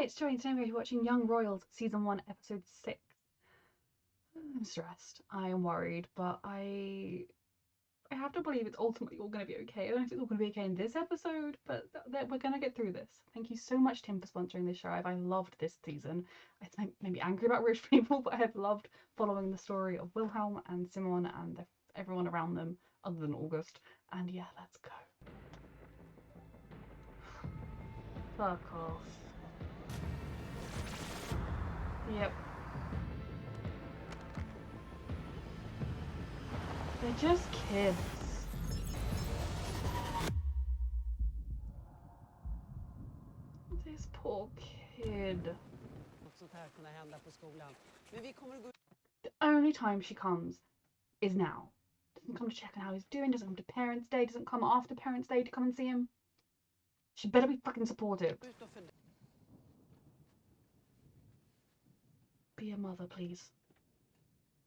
Hi, it's Joey, and today we're watching Young Royals Season 1, Episode 6. I'm stressed. I am worried, but I have to believe it's ultimately all going to be okay. I don't know if it's all going to be okay in this episode, but we're going to get through this. Thank you so much, Tim, for sponsoring this show. I loved this season. I may be angry about rich people, but I have loved following the story of Wilhelm and Simon and everyone around them, other than August. And yeah, let's go. Fuck off. Yep. They're just kids. This poor kid. The only time she comes is now. Doesn't come to check on how he's doing, doesn't come to Parents' Day, doesn't come after Parents' Day to come and see him. She better be fucking supportive. Be a mother, please.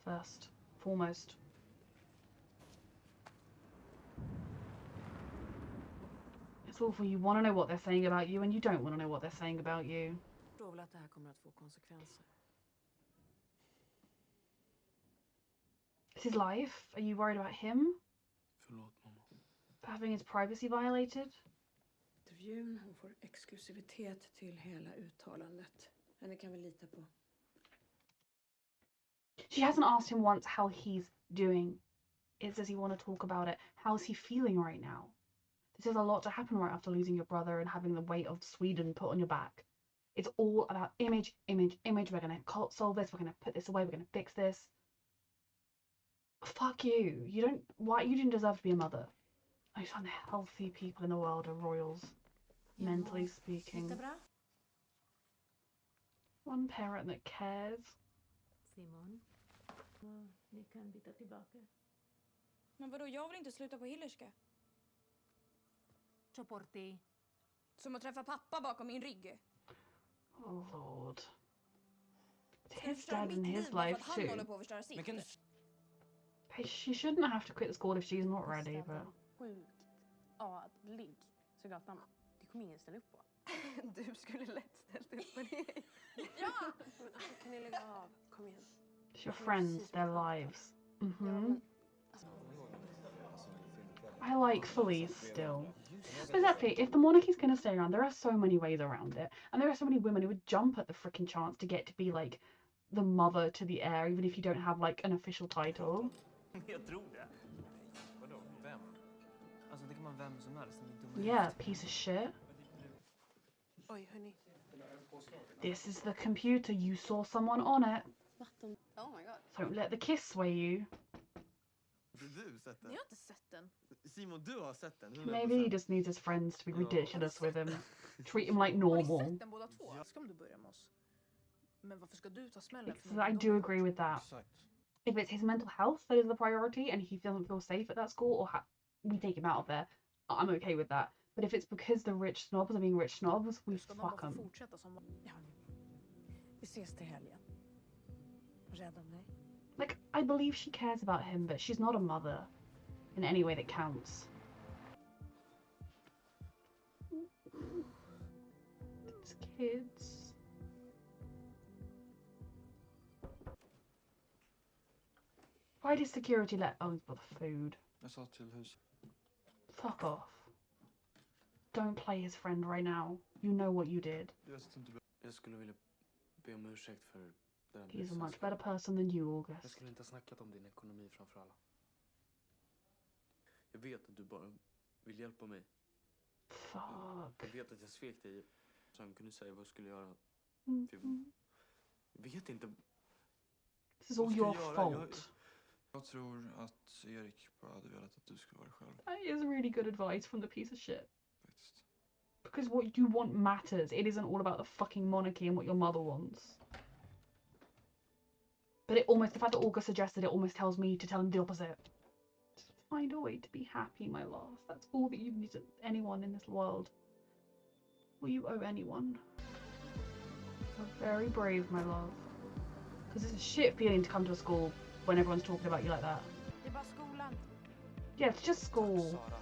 First, foremost. It's awful. You want to know what they're saying about you, and you don't want to know what they're saying about you. It's his life. Are you worried about him? For having his privacy violated? Intervjun, hon får exklusivitet till hela uttalandet. Henne kan vi lita på. She hasn't asked him once how he's doing. Does he want to talk about it? How's he feeling right now? This is a lot to happen right after losing your brother and having the weight of Sweden put on your back. It's all about image, image, image. We're going to solve this. We're going to put this away. We're going to fix this. Fuck you. You didn't deserve to be a mother. Most unhealthy people in the world are royals, mentally speaking. One parent that cares. Simon, ni kan byta tillbaka. Men vadå, jag vill inte sluta på Hillerska. Choporti. Som att träffa pappa bakom min rygg. Oh Lord. It's his dad in his life too. She shouldn't have to quit the school if she's not ready, but... Adlig. Så gatan, det kommer ingen ställa upp på. Du skulle lätt ställt upp på det. Ja! Kan ni lägga av? Kom igen. It's your friends, their lives. I like Felice still. But exactly, if the monarchy's going to stay around, there are so many ways around it. And there are so many women who would jump at the freaking chance to get to be like the mother to the heir, even if you don't have like an official title. Jag tror det. Vadå? Vem? Alltså det kan vara vem som helst. Yeah, piece of shit. Oj, hörni. This is the computer. You saw someone on it. Oh my god. Don't let the kiss sway you. Har du sett den? Jag har inte sett den. Simon, du har sett den. 100%. Maybe he just needs his friends to be ridiculous with him. Treat him like Har ni normal. sett den båda två? Ska du börja med oss? Men varför ska du ta smällen? I do agree with that. Exakt. If it's his mental health that is the priority and he doesn't feel safe at that school, or we take him out of there, I'm okay with that. But if it's because the rich snobs are being rich snobs, we fuck them. Fortsätta som... Ja. Vi ses till helgen. Rädda mig. Like, I believe she cares about him, but she's not a mother in any way that counts. It's kids. Why did security let... Oh, for the food. Jag sa till hus. Fuck off. Don't play his friend right now. You know what you did. Jag skulle vilja be om ursäkt för det där. He's a much better person than you, Jag August. skulle inte ha snackat om din ekonomi framför alla. Jag vet att du bara vill hjälpa mig. Fuck. Jag vet att jag svek dig. Så han kunde säga vad jag skulle göra. Jag vet inte. This is all your fault. Jag tror att Erik bara hade velat att du skulle vara själv. That is really good advice from the piece of shit. Faktiskt. Because what you want matters. It isn't all about the fucking monarchy and what your mother wants. But the fact that August suggested it almost tells me to tell him the opposite. Just find a way to be happy, my love. That's all that you need to anyone in this world. Will you owe anyone? You're very brave, my love. Because it's a shit feeling to come to a school when everyone's talking about you like that. Det är bara skolan. Yeah, it's just school. Sara.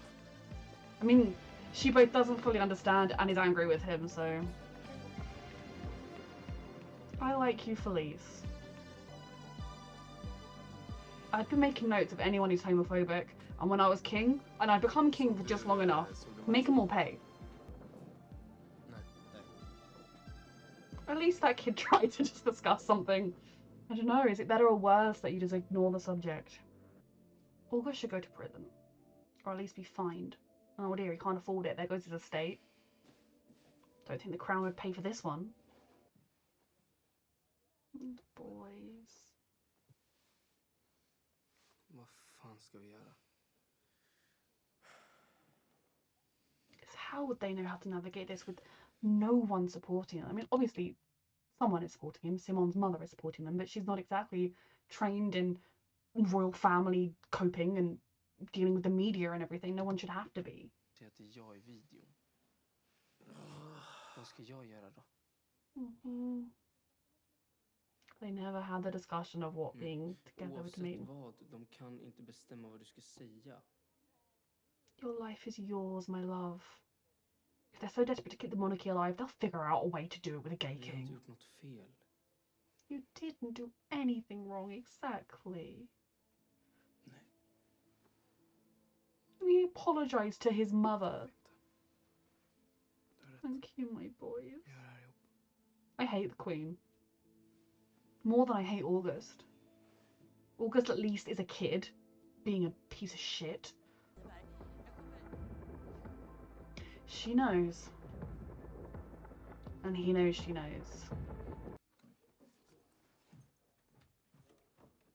I mean, she both doesn't fully understand and is angry with him, so... I like you, Felice. I'd been making notes of anyone who's homophobic, and when I was king, and I'd become king for just long enough, make them all pay. At least that kid tried to just discuss something. I don't know, is it better or worse that you just ignore the subject? August should go to prison. Or at least be fined. Oh dear, he can't afford it. There goes his estate. Don't think the crown would pay for this one. And boys. Vad fan ska vi göra? Because how would they know how to navigate this with no one supporting them? I mean, obviously, someone is supporting him. Simon's mother is supporting them, but she's not exactly trained in royal family coping and dealing with the media and everything. No one should have to be. Det är jag i videon. Vad ska jag göra då? They never had the discussion of what being together would mean. Oavsett vad, de kan inte bestämma vad du ska säga. Your life is yours, my love. If they're so desperate to keep the monarchy alive, they'll figure out a way to do it with a gay Vi har inte king. gjort något fel. You didn't do anything wrong, exactly. Nej. He apologized to his mother. Du har rätt. Thank you, my boys. Vi gör det här ihop. I hate the Queen. More than I hate August. August at least is a kid, being a piece of shit. She knows. And he knows she knows.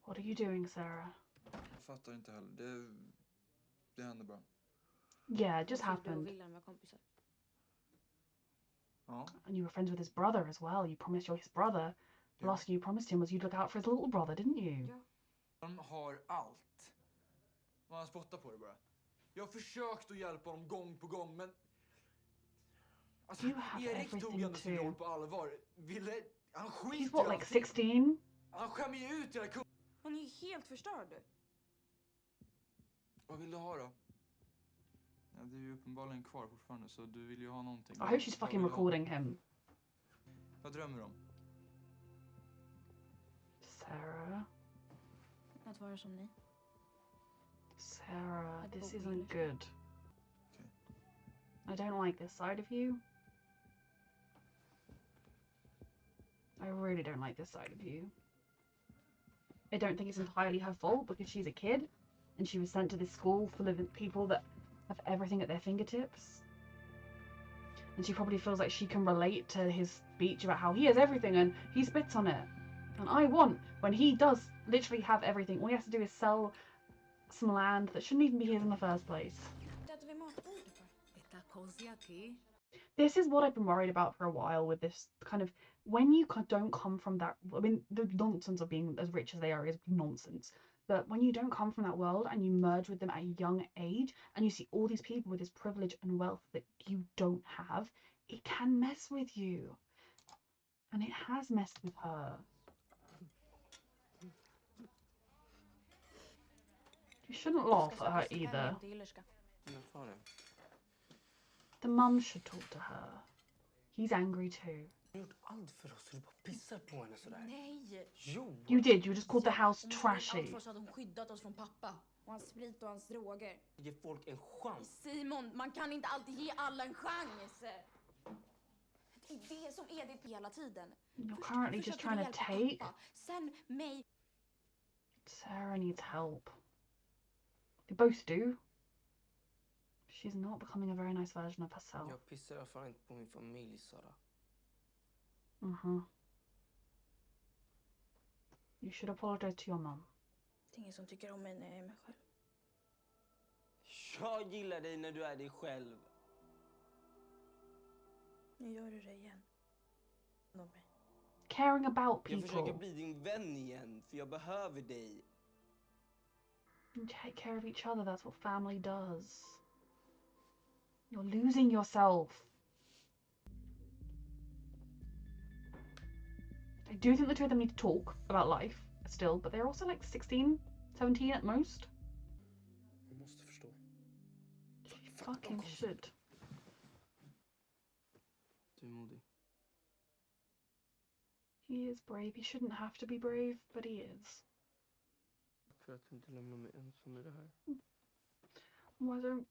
What are you doing, Sarah? Jag fattar inte heller. Det hände bara. Yeah, it just Du och happened. Wilhelm var kompisar. Ja. And you were friends with his brother as well. You promised you're his brother. The last thing you promised him was you'd look out for his little brother, didn't you? Ja. De har allt. Man spottar på det bara. Jag har försökt att hjälpa honom gång på gång, men... Alltså, You have Erik tog everything ändå sin too. roll på allvar. Han skiter He's what, i like allting. 16? Han skämmer ju ut hela kunden. Han är ju helt förstörd. Vad vill du ha då? Ja, det är ju uppenbarligen kvar fortfarande, så du vill ju ha någonting. I hope she's fucking recording him. Vad drömmer du om? Sarah. Att vara som ni. Sarah, Att this bo isn't Wilhelm. good. I don't like this side of you. I really don't like this side of you. I don't think it's entirely her fault because she's a kid and she was sent to this school full of people that have everything at their fingertips. And she probably feels like she can relate to his speech about how he has everything and he spits on it. And I want, when he does literally have everything, all he has to do is sell some land that shouldn't even be his in the first place. Äter vi matbordet bara? This is what I've been worried about for a while with this kind of, when you don't come from that, I mean, the nonsense of being as rich as they are is nonsense. But when you don't come from that world and you merge with them at a young age and you see all these people with this privilege and wealth that you don't have, it can mess with you. And it has messed with her. You shouldn't laugh at her either. Men fan är det? The mum should talk to her. He's angry too. Jag har gjort allt för oss så du bara pissar på henne sådär. Nej! Jo! You did, you just called the house Om hon trashy. gjort allt för oss hade hon skyddat oss från pappa. Och hans sprit och hans droger. Ge folk en chans. Simon, man kan inte alltid ge alla en chans. Det är det som är det hela tiden. You're currently just Försöker trying to hjälpa take. pappa, sen mig. Sarah needs help. They both do. She's not becoming a very nice version of herself. Jag pissar i alla fall inte på min familj, Sara. You should apologize to your mum. Det är ingen som tycker om mig när jag är mig själv. Jag gillar dig när du är dig själv. Nu gör du det igen. Om mig. Caring about Jag försöker people. bli din vän igen, för jag behöver dig. And take care of each other, that's what family does. You're losing yourself. I do think the two of them need to talk about life still, but they're also like 16, 17 at most. Du måste förstå. She fucking should. Du är modig. He is brave. He shouldn't have to be brave, but he is. För att du inte lämnar mig ensam i det här. Whether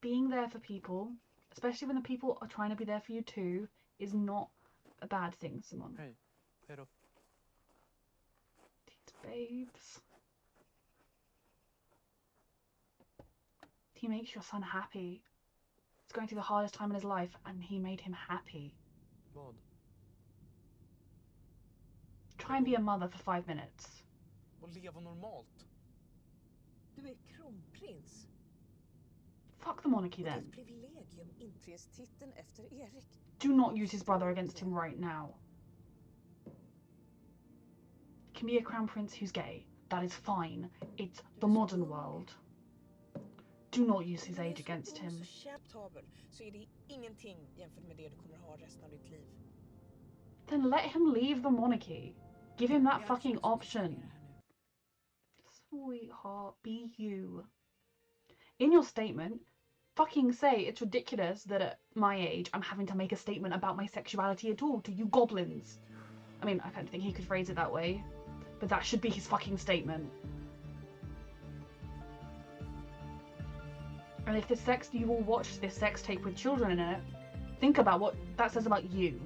being there for people, especially when the people are trying to be there for you too, is not a bad thing, Simon. Hej. Hej då. These babes. He makes your son happy. He's going through the hardest time in his life, and he made him happy. Vad? Try and be a mother for 5 minutes. Och leva normalt. Du är kronprins. Fuck the monarchy Det är then. ett privilegium inprinstiteln efter Erik. Do not use his brother against him right now. He can be a crown prince who's gay. That is fine. It's the modern world. Do not use his age against him. Så kämptabel så är det ingenting jämfört med det du kommer ha resten av ditt liv. Then let him leave the monarchy. Give him that fucking option. Sweetheart, be you. In your statement, fucking say it's ridiculous that at my age I'm having to make a statement about my sexuality at all to you goblins. I mean, I don't think he could phrase it that way, but that should be his fucking statement. And if you all watched this sex tape with children in it, think about what that says about you.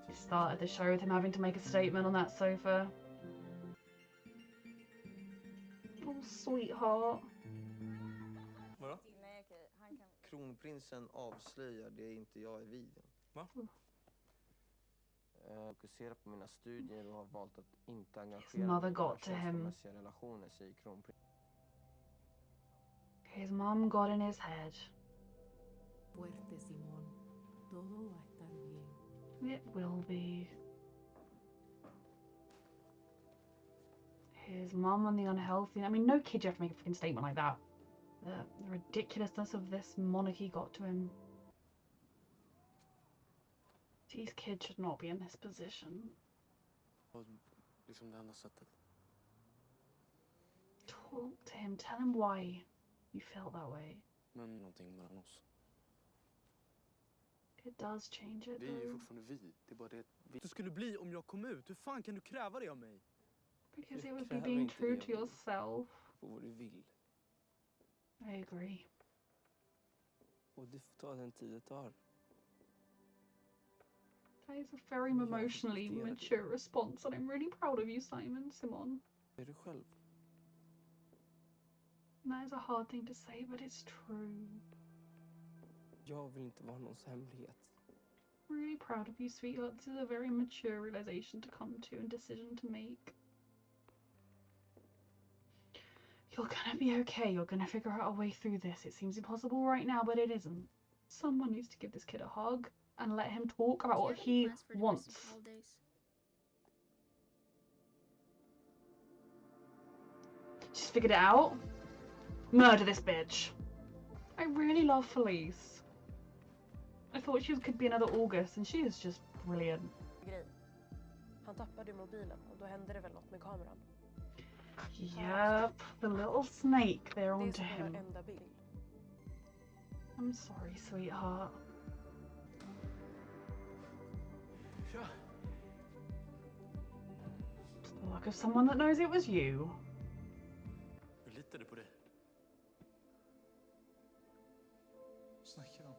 He started the show with him having to make a statement on that sofa. Oh, sweetheart. Vadå? Nej, okej. Han kan... Kronprinsen avslöjar det inte jag i videon. Va? Fokuserar på mina studier och har valt att inte His engagera mother mig i några got to him. känslomässiga relationer, säger kronprinsen. His mom got in his head. Fuerte, Simón. Todo va a estar bien. It will be. His mom and the unhealthy. I mean, no kid should have to make a fucking statement like that. The ridiculousness of this monarchy got to him. These kids should not be in this position. Och liksom det enda sättet. Talk to him. Tell him why you felt that way. Men någonting mellan oss. It does change it Vi är ju though. fortfarande vi. Det är bara det det skulle bli om jag kom ut. Hur fan kan du kräva det av mig? Because Jag it would be kräver being inte true det to av dig. yourself. Få vad du vill. I agree. Och du får ta den tid det tar. That is a very Yeah, emotionally det är det. mature response, and I'm really proud of you, Simon. Är du själv? And that is a hard thing to say, but it's true. Jag vill inte vara någons hemlighet. Really proud of you, sweetheart. This is a very mature realization to come to and decision to make. You're gonna be okay. You're gonna figure out a way through this. It seems impossible right now, but it isn't. Someone needs to give this kid a hug and let him talk about what he wants. She's figured it out. Murder this bitch. I really love Felice. I thought she could be another August, and she is just brilliant. Grej. Han tappade mobilen och då hände det väl något med kameran. Yep, the little snake there Det är onto som him. enda bild. I'm sorry, sweetheart. Ja. Just the luck of someone that knows it was you. Jag litade på dig. Snackar om.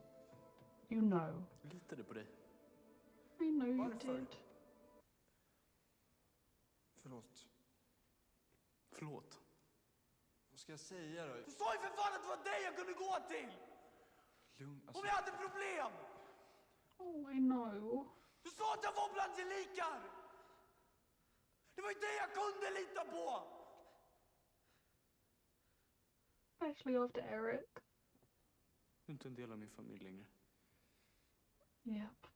You know. Jag litade på dig. I know you Varför? did. Förlåt. Förlåt. Vad ska jag säga då? Du sa ju för fan att det var dig jag kunde gå till! Lugn, alltså. Om jag hade problem! Oh, I know. Du sa att jag var bland gelikar! Det var ju dig jag kunde lita på! Especially after Eric. Du är inte en del av min familj längre. Yep.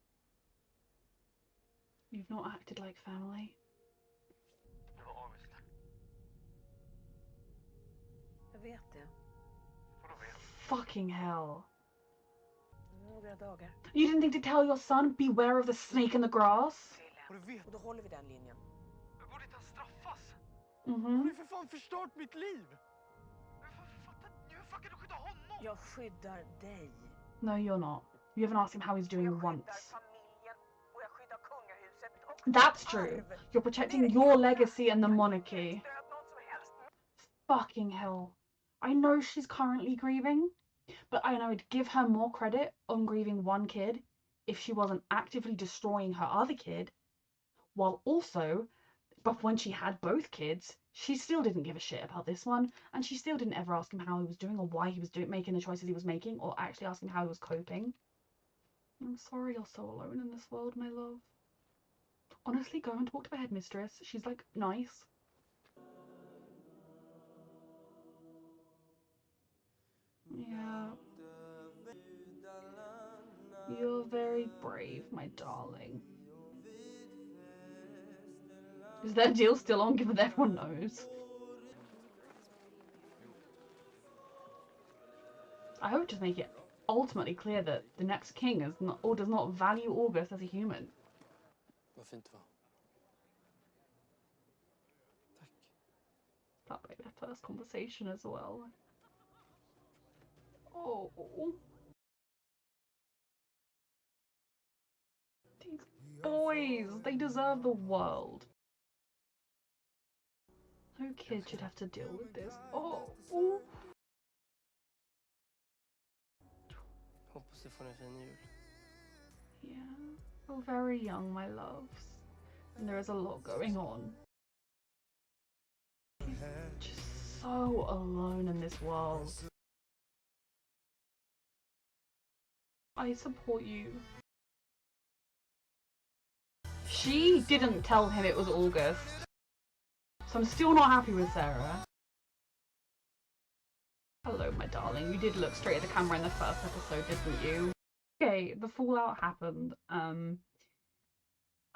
You've not acted like family. Jag vet det. Fucking hell. Några dagar. You didn't think to tell your son, beware of the snake in the grass? Och du vet, Och då håller vi den linjen. du borde inte ens straffas! Du har Mm-hmm. ju för fan förstört mitt liv! Men fan, fattar, hur fan kan du skydda honom? Jag skyddar dig. No, you're not. You haven't asked him how he's doing once. That's true. You're protecting your legacy and the monarchy. Fucking hell. I know she's currently grieving, but I would give her more credit on grieving one kid if she wasn't actively destroying her other kid, while also, but when she had both kids, she still didn't give a shit about this one, and she still didn't ever ask him how he was doing or why he was making the choices he was making, or actually ask him how he was coping. I'm sorry you're so alone in this world, my love. Honestly, go and talk to the headmistress. She's, like, nice. Yeah. You're very brave, my darling. Is their deal still on, given that everyone knows? I hope to make it ultimately clear that the next king is not, or does not value August as a human. Vad fint det var. Tack. That might be their first conversation as well. Oh. These boys, they deserve the world. No kid should have to deal with this. Oh. Hoppas du får en fin jul. Yeah. You're very young, my loves. And there is a lot going on. He's just so alone in this world. I support you. She didn't tell him it was August. So I'm still not happy with Sarah. Hello, my darling. You did look straight at the camera in the first episode, didn't you? Okay, the fallout happened. I'm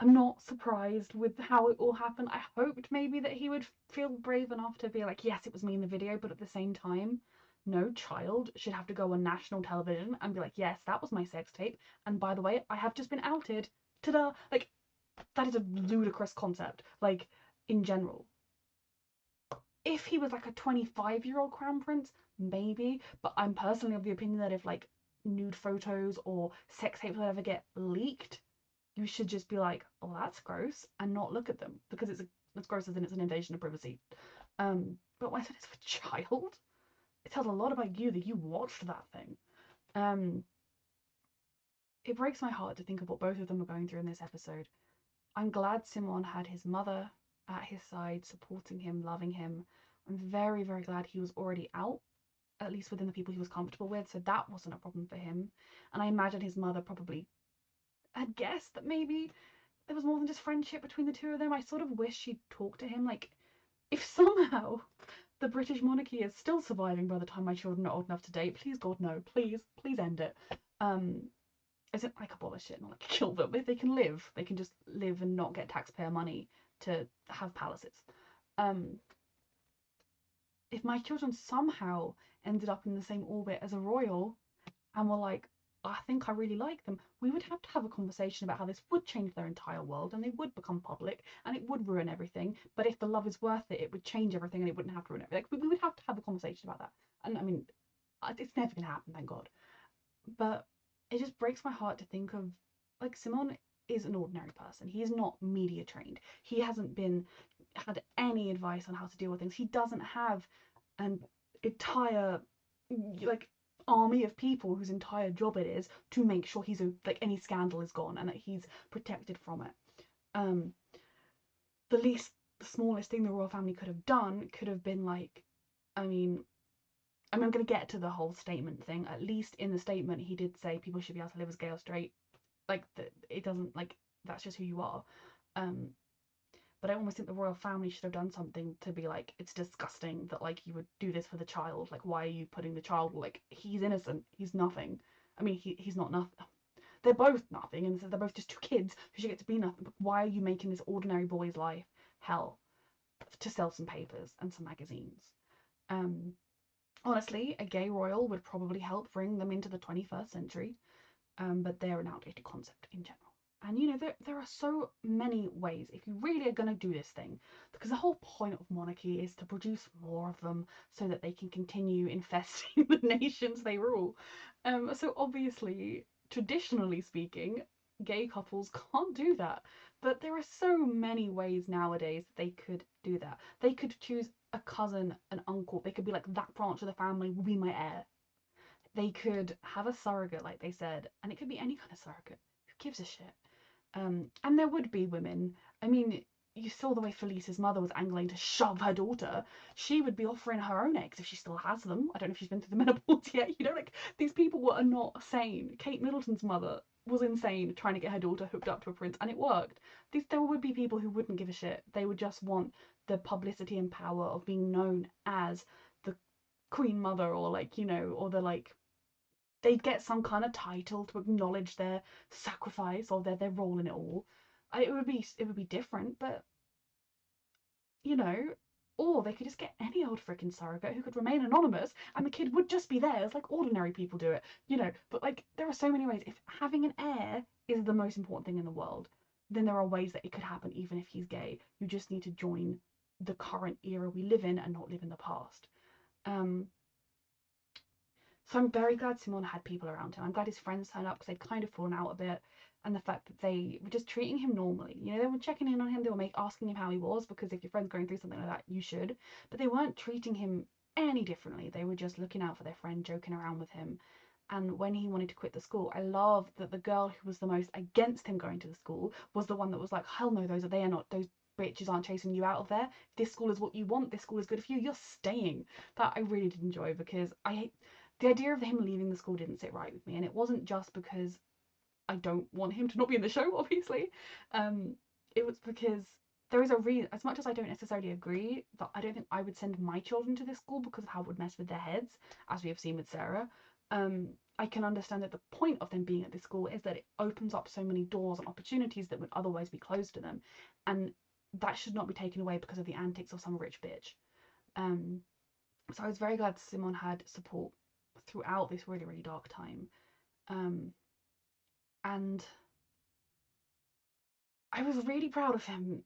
not surprised with how it all happened. I hoped maybe that he would feel brave enough to be like, yes, it was me in the video, but at the same time, no child should have to go on national television and be like, yes, that was my sex tape. And by the way, I have just been outed. Ta-da! Like, that is a ludicrous concept, like, in general. If he was like a 25-year-old crown prince, maybe, but I'm personally of the opinion that if like nude photos or sex tapes would ever get leaked, you should just be like, oh, that's gross, and not look at them, because it's gross as in it's an invasion of privacy. But when it's for child, it tells a lot about you that you watched that thing. It breaks my heart to think of what both of them were going through in this episode. I'm glad Simon had his mother at his side, supporting him, loving him. I'm very, very glad he was already out, at least within the people he was comfortable with, so that wasn't a problem for him. And I imagine his mother probably had guessed that maybe there was more than just friendship between the two of them. I sort of wish she'd talked to him, like, if somehow the British monarchy is still surviving by the time my children are old enough to date, please God no, please end it. Isn't like abolish it, not like kill them. If they can live, they can just live and not get taxpayer money to have palaces. If my children somehow ended up in the same orbit as a royal and were like, I think I really like them, we would have to have a conversation about how this would change their entire world and they would become public and it would ruin everything. But if the love is worth it, it would change everything and it wouldn't have to ruin everything. Like, we would have to have a conversation about that. And I mean, it's never going to happen, thank God. But it just breaks my heart to think of, like, Simon is an ordinary person. He's not media trained. He hasn't had any advice on how to deal with things. He doesn't have an entire, like, army of people whose entire job it is to make sure he's like any scandal is gone and that he's protected from it. The smallest thing the royal family could have done could have been like, I mean, I'm going to get to the whole statement thing. At least in the statement, he did say people should be able to live as gay or straight. Like, it doesn't, like, that's just who you are. But I almost think the royal family should have done something to be like, it's disgusting that, like, you would do this for the child. Like, why are you putting the child, like, he's innocent. He's nothing. I mean, he's not nothing. They're both nothing, and they're both just two kids who should get to be nothing. But why are you making this ordinary boy's life hell to sell some papers and some magazines? Honestly, a gay royal would probably help bring them into the 21st century, but they're an outdated concept in general. And, you know, there are so many ways, if you really are going to do this thing, because the whole point of monarchy is to produce more of them so that they can continue infesting the nations they rule. So obviously, traditionally speaking, gay couples can't do that. But there are so many ways nowadays that they could do that. They could choose a cousin, an uncle. They could be like, that branch of the family will be my heir. They could have a surrogate, like they said, and it could be any kind of surrogate. Who gives a shit? And there would be women. I mean, you saw the way Felice's mother was angling to shove her daughter. She would be offering her own eggs if she still has them. I don't know if she's been through the menopause yet. You know, like, these people are not sane. Kate Middleton's mother was insane trying to get her daughter hooked up to a prince, and it worked. There would be people who wouldn't give a shit. They would just want the publicity and power of being known as the Queen Mother, or like, you know, or the like, they'd get some kind of title to acknowledge their sacrifice or their role in it all. It would be different, but you know, or they could just get any old freaking surrogate who could remain anonymous, and the kid would just be theirs, like ordinary people do it, you know. But like, there are so many ways. If having an heir is the most important thing in the world, then there are ways that it could happen even if he's gay. You just need to join the current era we live in and not live in the past. So I'm very glad Simon had people around him. I'm glad his friends turned up because they'd kind of fallen out a bit. And the fact that they were just treating him normally. You know, they were checking in on him. They were asking him how he was, because if your friend's going through something like that, you should. But they weren't treating him any differently. They were just looking out for their friend, joking around with him. And when he wanted to quit the school, I love that the girl who was the most against him going to the school was the one that was like, hell no, those bitches aren't chasing you out of there. If this school is what you want, this school is good for you, you're staying. That I really did enjoy, because the idea of him leaving the school didn't sit right with me, and it wasn't just because I don't want him to not be in the show, obviously. It was because there is a reason. As much as I don't necessarily agree, that I don't think I would send my children to this school because of how it would mess with their heads, as we have seen with Sarah. I can understand that the point of them being at this school is that it opens up so many doors and opportunities that would otherwise be closed to them, and that should not be taken away because of the antics of some rich bitch. So I was very glad Simon had support throughout this really, really dark time. And I was really proud of him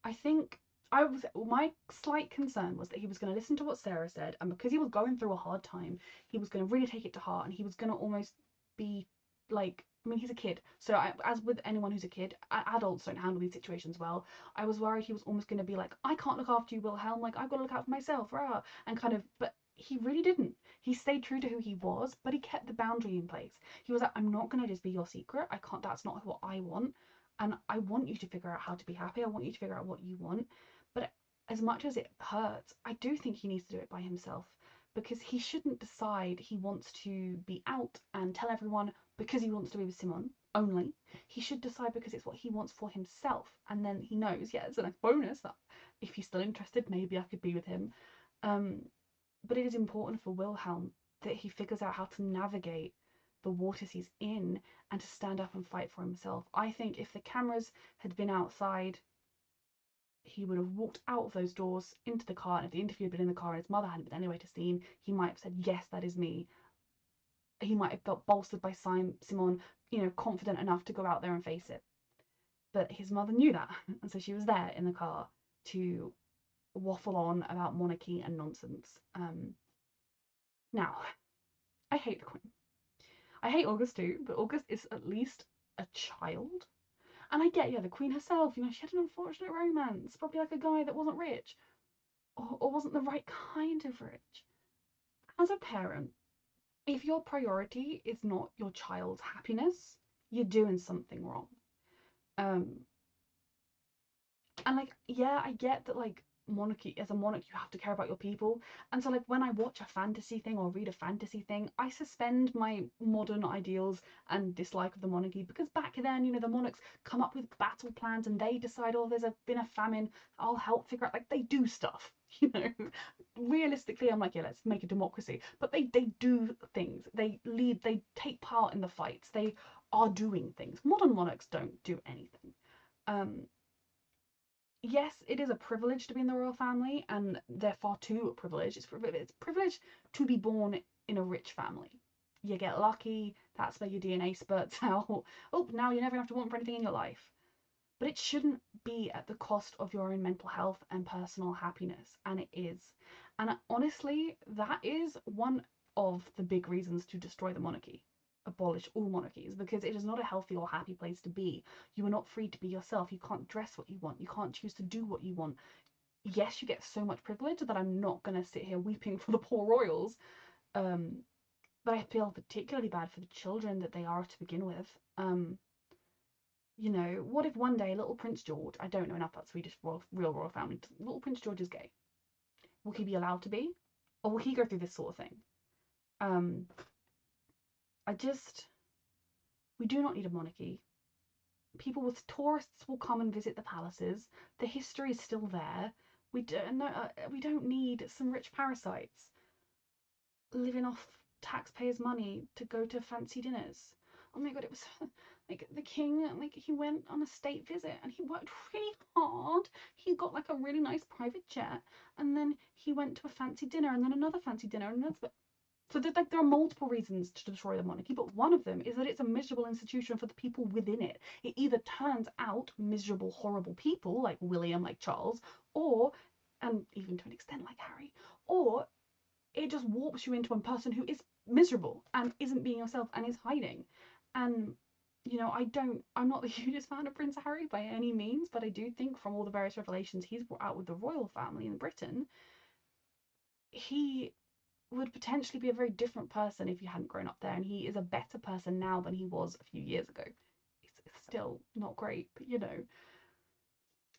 I think my slight concern was that he was going to listen to what Sarah said, and because he was going through a hard time, he was going to really take it to heart, and he was going to almost be like, I mean, he's a kid, so as with anyone who's a kid, adults don't handle these situations well. I was worried he was almost going to be like, I can't look after you, Wilhelm, like, I've got to look out for myself, rah, and kind of, but he really didn't. He stayed true to who he was, but he kept the boundary in place. He was like, I'm not going to just be your secret. I can't, that's not what I want. And I want you to figure out how to be happy. I want you to figure out what you want. But as much as it hurts, I do think he needs to do it by himself, because he shouldn't decide he wants to be out and tell everyone because he wants to be with Simon only. He should decide because it's what he wants for himself. And then he knows, yeah, it's a nice bonus that if he's still interested, maybe I could be with him. But it is important for Wilhelm that he figures out how to navigate the waters he's in and to stand up and fight for himself. I think if the cameras had been outside, he would have walked out of those doors into the car, and if the interview had been in the car and his mother hadn't been anywhere to see, he might have said, yes, that is me. He might have felt bolstered by Simon, you know, confident enough to go out there and face it. But his mother knew that, and so she was there in the car to waffle on about monarchy and nonsense. Now, I hate the Queen. I hate August too, but August is at least a child. And I get, yeah, the Queen herself, you know, she had an unfortunate romance, probably like a guy that wasn't rich, or wasn't the right kind of rich. As a parent, if your priority is not your child's happiness, you're doing something wrong. And like, yeah, I get that, like, monarchy, as a monarch, you have to care about your people, and so like when I watch a fantasy thing or read a fantasy thing, I suspend my modern ideals and dislike of the monarchy, because back then, you know, the monarchs come up with battle plans and they decide, oh, been a famine, I'll help figure out, like, they do stuff, you know. Realistically, I'm like, yeah, let's make a democracy, but they do things, they lead, they take part in the fights, they are doing things. Modern monarchs don't do anything. Yes, it is a privilege to be in the royal family, and they're far too privileged. It's privilege to be born in a rich family. You get lucky, that's where your DNA spurts out. Oh, now you never have to want for anything in your life. But it shouldn't be at the cost of your own mental health and personal happiness, and it is. And honestly, that is one of the big reasons to destroy the monarchy. abolish all monarchies, because it is not a healthy or happy place to be. You are not free to be yourself. You can't dress what you want. You can't choose to do what you want. Yes, you get so much privilege that I'm not going to sit here weeping for the poor royals. But I feel particularly bad for the children that they are to begin with. You know, what if one day little Prince George, I don't know enough about Swedish real royal family, little Prince George is gay. Will he be allowed to be? Or will he go through this sort of thing? We do not need a monarchy. People with tourists will come and visit the palaces. The history is still there. We don't need some rich parasites living off taxpayers' money to go to fancy dinners. Oh my god, it was like the king, like he went on a state visit and he worked really hard. He got like a really nice private jet, and then he went to a fancy dinner, and then another fancy dinner, and that's so there are multiple reasons to destroy the monarchy, but one of them is that it's a miserable institution for the people within it. It either turns out miserable, horrible people like William, like Charles, or, and even to an extent like Harry, or it just warps you into a person who is miserable and isn't being yourself and is hiding. And you know, I'm not the hugest fan of Prince Harry by any means, but I do think from all the various revelations he's brought out with the royal family in Britain, he would potentially be a very different person if he hadn't grown up there, and he is a better person now than he was a few years ago. It's still not great, but you know,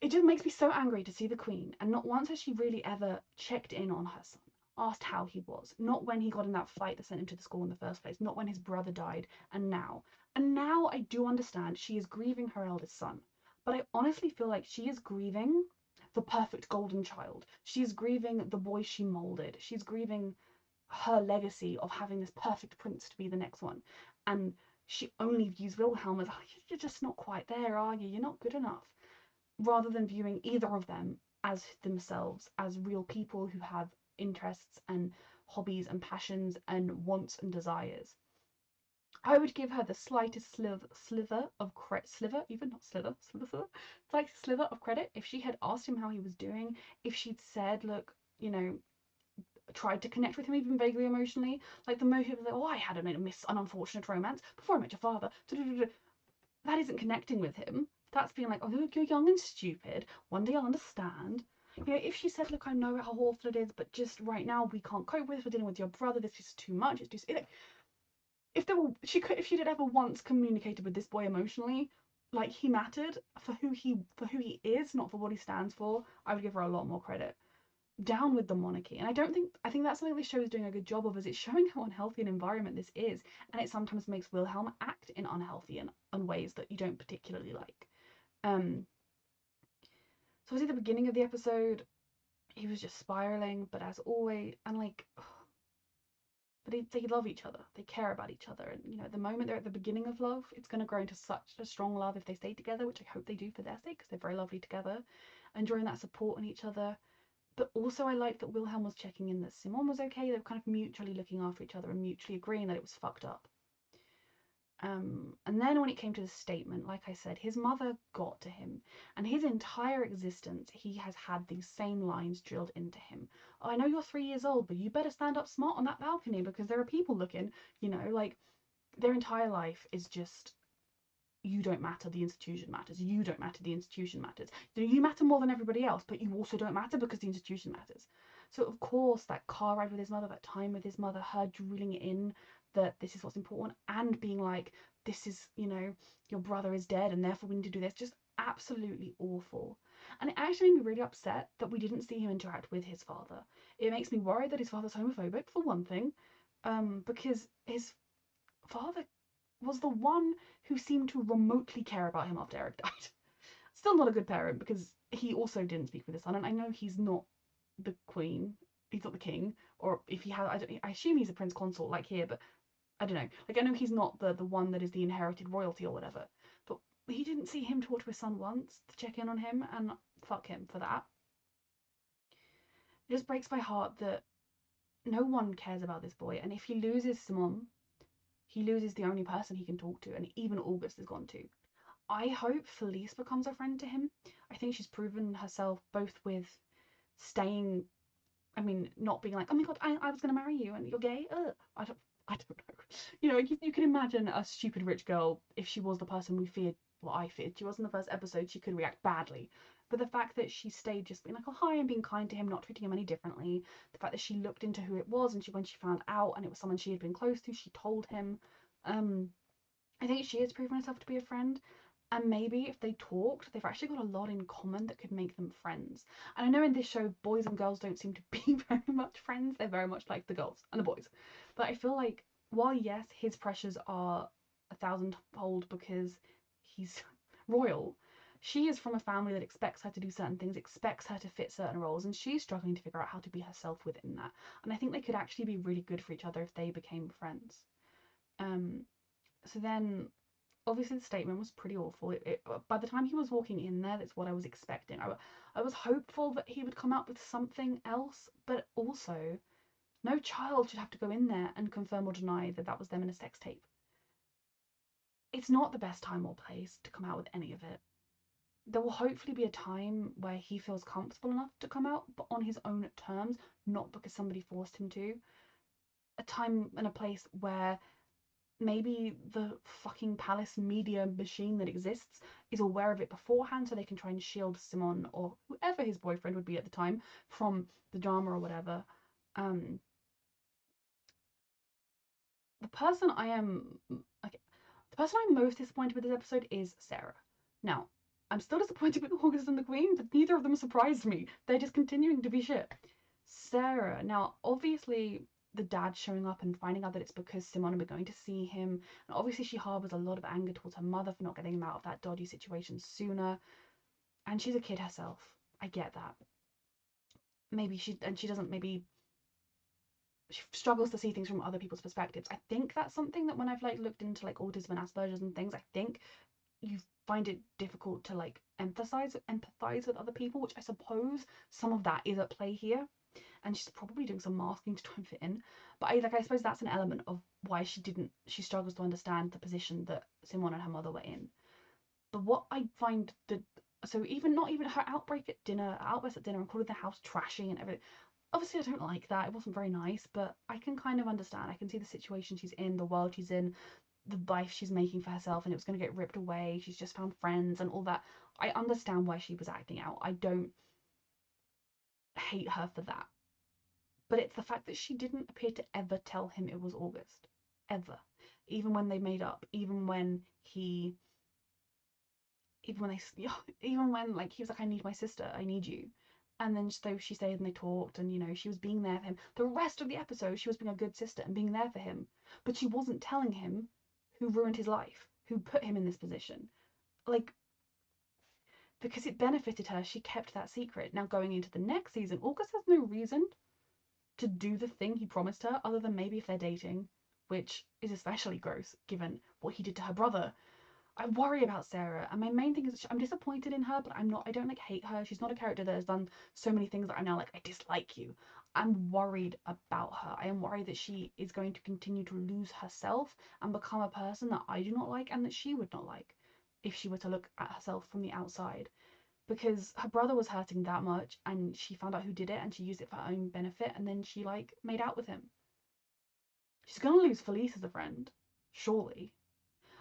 it just makes me so angry to see the Queen, and not once has she really ever checked in on her son, asked how he was, not when he got in that fight that sent him to the school in the first place, not when his brother died, and now. And now I do understand she is grieving her eldest son, but I honestly feel like she is grieving the perfect golden child. She is grieving the boy she molded. She's grieving her legacy of having this perfect prince to be the next one, and she only views Wilhelm as, oh, you're just not quite there, are you? You're not good enough, rather than viewing either of them as themselves, as real people who have interests and hobbies and passions and wants and desires. I would give her the slightest sliver of credit, slightest sliver of credit if she had asked him how he was doing, if she'd said, look, you know, tried to connect with him even vaguely emotionally, like the motive of like, oh, I had an unfortunate romance before I met your father. That isn't connecting with him. That's being like, oh, look, you're young and stupid. One day I'll understand. You know, if she said, look, I know how awful it is, but just right now we can't cope with it. We're dealing with your brother. This is too much. It's just, if she did ever once communicated with this boy emotionally, like he mattered for who he is, not for what he stands for, I would give her a lot more credit. Down with the monarchy. And I think that's something this show is doing a good job of, is it's showing how unhealthy an environment this is, and it sometimes makes Wilhelm act in unhealthy and ways that you don't particularly like. So was at the beginning of the episode, he was just spiraling, but as always, and like, but they love each other, they care about each other, and you know, the moment they're at the beginning of love, it's going to grow into such a strong love if they stay together, which I hope they do for their sake, because they're very lovely together, enjoying that support on each other. But also I liked that Wilhelm was checking in that Simon was okay. They were kind of mutually looking after each other and mutually agreeing that it was fucked up. And then when it came to the statement, like I said, his mother got to him, and his entire existence, he has had these same lines drilled into him. Oh, I know you're 3 years old, but you better stand up smart on that balcony because there are people looking, you know, like their entire life is just, you don't matter, the institution matters. You don't matter, the institution matters. You matter more than everybody else, but you also don't matter because the institution matters. So of course that car ride with his mother, that time with his mother, her drilling in that this is what's important, and being like, this is, you know, your brother is dead and therefore we need to do this, just absolutely awful. And it actually made me really upset that we didn't see him interact with his father. It makes me worried that his father's homophobic, for one thing, because his father was the one who seemed to remotely care about him after Eric died. Still not a good parent, because he also didn't speak with his son, and I know he's not the queen, he's not the king, or if he had, I assume he's a prince consort like here, but I don't know. Like, I know he's not the one that is the inherited royalty or whatever, but he didn't see him talk to his son once to check in on him, and fuck him for that. It just breaks my heart that no one cares about this boy, and if he loses Simon, he loses the only person he can talk to, and even August is gone too. I hope Felice becomes a friend to him. I think she's proven herself both with staying, I mean, not being like, oh my god, I was going to marry you and you're gay. I don't know. You know, you can imagine a stupid rich girl, if she was the person we feared, well, I feared she was in the first episode, she could react badly. But the fact that she stayed just being like, oh, hi, and being kind to him, not treating him any differently, the fact that she looked into who it was, and when she found out and it was someone she had been close to, she told him. I think she has proven herself to be a friend. And maybe if they talked, they've actually got a lot in common that could make them friends. And I know in this show, boys and girls don't seem to be very much friends. They're very much like the girls and the boys. But I feel like, while yes, his pressures are 1,000-fold because he's royal, she is from a family that expects her to do certain things, expects her to fit certain roles, and she's struggling to figure out how to be herself within that. And I think they could actually be really good for each other if they became friends. So then, obviously the statement was pretty awful. By the time he was walking in there, that's what I was expecting. I was hopeful that he would come out with something else, but also, no child should have to go in there and confirm or deny that that was them in a sex tape. It's not the best time or place to come out with any of it. There will hopefully be a time where he feels comfortable enough to come out, but on his own terms, not because somebody forced him to. A time and a place where maybe the fucking palace media machine that exists is aware of it beforehand, so they can try and shield Simon, or whoever his boyfriend would be at the time, from the drama or whatever. The person I'm most disappointed with this episode is Sarah. Now, I'm still disappointed with August and the Queen, but neither of them surprised me. They're just continuing to be shit. Sarah, now obviously the dad showing up and finding out that it's because Simon had been going to see him, and obviously she harbours a lot of anger towards her mother for not getting him out of that dodgy situation sooner, and she's a kid herself. I get that. Maybe she struggles to see things from other people's perspectives. I think that's something that when I've looked into autism and Asperger's and things, I think you find it difficult to empathize with other people, which I suppose some of that is at play here. And she's probably doing some masking to try and fit in. But I suppose that's an element of why she struggles to understand the position that Simone and her mother were in. But what I find not even her outbreak at dinner, outburst at dinner and calling the house trashy and everything. Obviously I don't like that. It wasn't very nice, but I can kind of understand. I can see the situation she's in, the world she's in, the life she's making for herself, and it was going to get ripped away. She's just found friends and all that. I understand why she was acting out. I don't hate her for that. But it's the fact that she didn't appear to ever tell him it was August. Ever. Even when they made up. Even when he was like, I need my sister. I need you. And then so she stayed and they talked, and she was being there for him. The rest of the episode, she was being a good sister and being there for him. But she wasn't telling him who ruined his life, who put him in this position. Because it benefited her, she kept that secret. Now going into the next season, August has no reason to do the thing he promised her, other than maybe if they're dating, which is especially gross given what he did to her brother. I worry about Sarah, and my main thing is I'm disappointed in her, but I don't hate her. She's not a character that has done so many things that I'm now I dislike you. I'm worried about her. I am worried that she is going to continue to lose herself and become a person that I do not like and that she would not like if she were to look at herself from the outside. Because her brother was hurting that much, and she found out who did it, and she used it for her own benefit, and then she made out with him. She's gonna lose Felice as a friend, surely.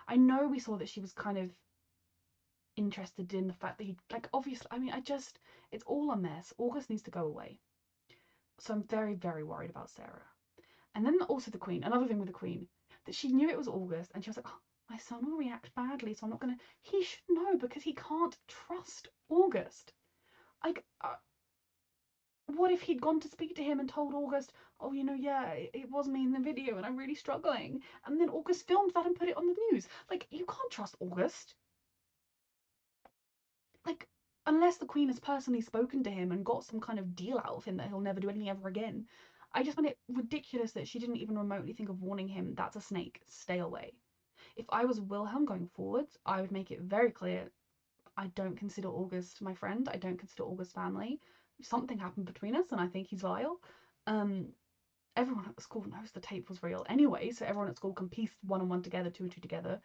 I know we saw that she was kind of interested in the fact that he obviously, it's all a mess. August needs to go away. So I'm very, very worried about Sarah. And then also the Queen, another thing with the Queen, that she knew it was August, and she was like, oh, my son will react badly, so I'm not gonna. He should know, because he can't trust August. What if he'd gone to speak to him and told August, oh, yeah, it was me in the video and I'm really struggling, and then August filmed that and put it on the news? You can't trust August. Unless the Queen has personally spoken to him and got some kind of deal out of him that he'll never do anything ever again. I just find it ridiculous that she didn't even remotely think of warning him, that's a snake, stay away. If I was Wilhelm going forwards, I would make it very clear I don't consider August my friend. I don't consider August family. Something happened between us, and I think he's vile. Everyone at the school knows the tape was real anyway, so everyone at school can piece one and one together, two and two together.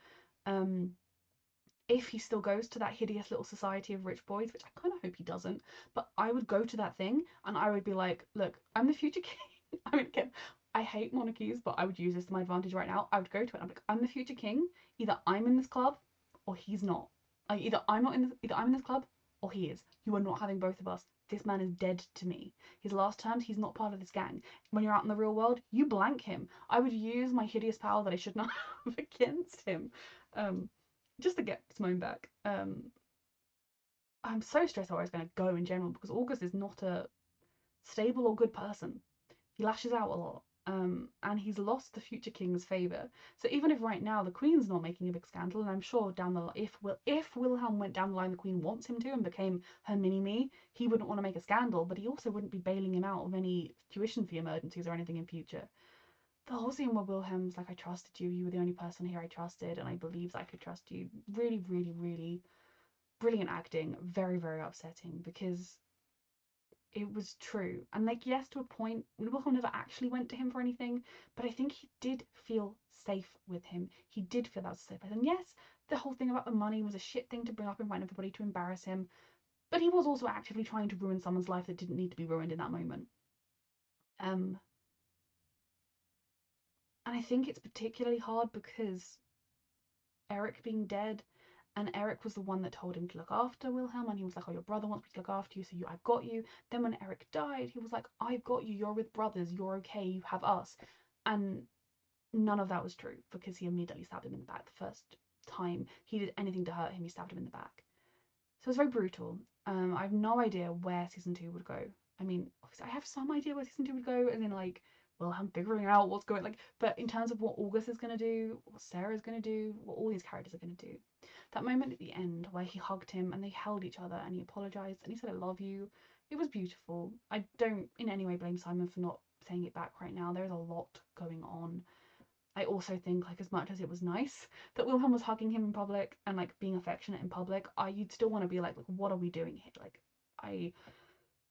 If he still goes to that hideous little society of rich boys, which I kind of hope he doesn't, but I would go to that thing and I would be like, look, I'm the future king. I mean, again, I hate monarchies, but I would use this to my advantage right now. I would go to it. I'm like, I'm the future king. Either I'm in this club or he's not. Like, either I'm in this club or he is. You are not having both of us. This man is dead to me. His last terms, he's not part of this gang. When you're out in the real world, you blank him. I would use my hideous power that I should not have against him, just to get Simone back. I'm so stressed how he's going to go in general because August is not a stable or good person. He lashes out a lot, and he's lost the future king's favour. So even if right now the queen's not making a big scandal, and I'm sure down the line, if Wilhelm went down the line, the queen wants him to and became her mini-me, he wouldn't want to make a scandal, but he also wouldn't be bailing him out of any tuition fee emergencies or anything in future. The whole scene where Wilhelm's like, I trusted you, you were the only person here I trusted, and I believed I could trust you. Really, really, really brilliant acting. Very, very upsetting because it was true. And like, yes, to a point, Wilhelm never actually went to him for anything, but I think he did feel safe with him. He did feel that was a safe place. And yes, the whole thing about the money was a shit thing to bring up in front of everybody to embarrass him, but he was also actively trying to ruin someone's life that didn't need to be ruined in that moment. And I think it's particularly hard because Eric being dead, and Eric was the one that told him to look after Wilhelm, and he was like, oh, your brother wants me to look after you, so I've got you. Then when Eric died, he was like, I've got you, you're with brothers, you're okay, you have us. And none of that was true because he immediately stabbed him in the back the first time he did anything to hurt him. He stabbed him in the back. So it's very brutal. I have no idea where season 2 would go. I mean, I have some idea where season 2 would go, and then like, well, I'm figuring out what's going like. But in terms of what August is gonna do, what Sarah's gonna do, what all these characters are gonna do, that moment at the end where he hugged him and they held each other and he apologized and he said, "I love you," it was beautiful. I don't in any way blame Simon for not saying it back right now. There's a lot going on. I also think, like, as much as it was nice that Wilhelm was hugging him in public and like being affectionate in public, you'd still want to be like, what are we doing here? Like,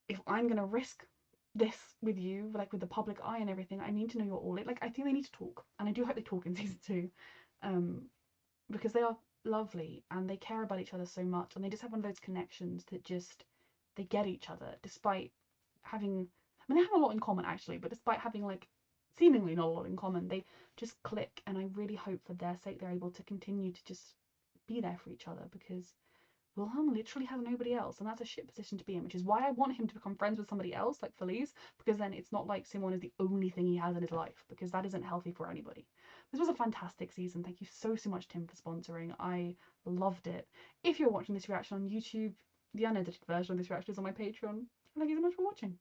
if I'm gonna risk this with you, like with the public eye and everything, I need to know you're all in. Like, I think they need to talk, and I do hope they talk in season 2, because they are lovely and they care about each other so much, and they just have one of those connections that just they get each other despite having. I mean, they have a lot in common actually, but despite having like seemingly not a lot in common, they just click, and I really hope for their sake they're able to continue to just be there for each other because Wilhelm literally has nobody else, and that's a shit position to be in, which is why I want him to become friends with somebody else, like Felice, because then it's not like Simon is the only thing he has in his life, because that isn't healthy for anybody. This was a fantastic season. Thank you so, so much, Tim, for sponsoring. I loved it. If you're watching this reaction on YouTube, the unedited version of this reaction is on my Patreon. Thank you so much for watching.